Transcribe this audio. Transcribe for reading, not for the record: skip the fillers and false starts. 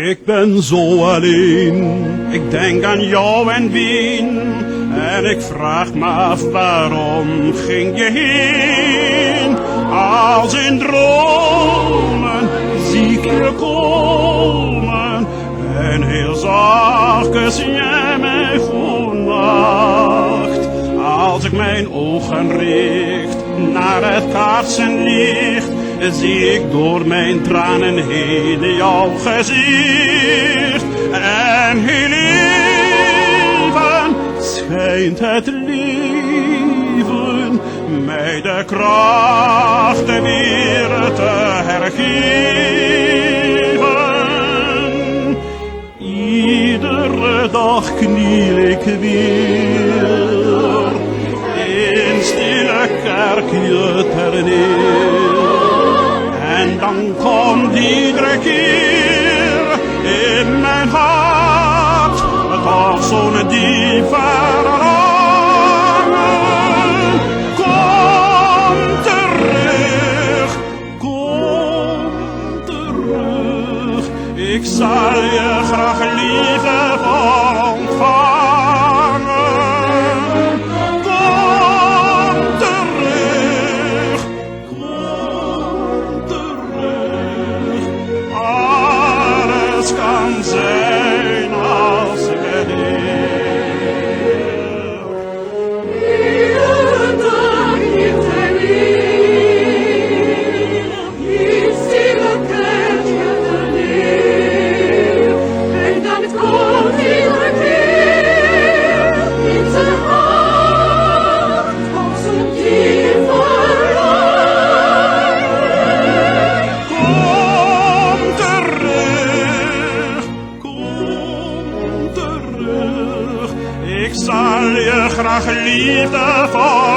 Ik ben zo alleen, ik denk aan jou en Wien. En ik vraag me af waarom ging je heen. Als in dromen zie ik je komen. En heel zachtjes jij mij voornacht. Als ik mijn ogen richt naar het kaarsenlicht, zie ik door mijn tranen heen jouw gezicht. En heel even schijnt het leven mij de kracht weer te hergeven. Iedere dag kniel ik weer in stille kerkje ter neer. En dan komt iedere keer in mijn hart toch zo'n diep verlangen. Kom terug, kom terug. Ik zal je graag liefdevol ontvangen. Kom terug, kom terug. Alles kan zijn als ik het wil. Iedere dag heeft hij weer in stille kerkje te neer. En dan komt iedere keer in zijn hart als een diep verlangen. Kom terug, kom terug. Ik zal je graag liefdevol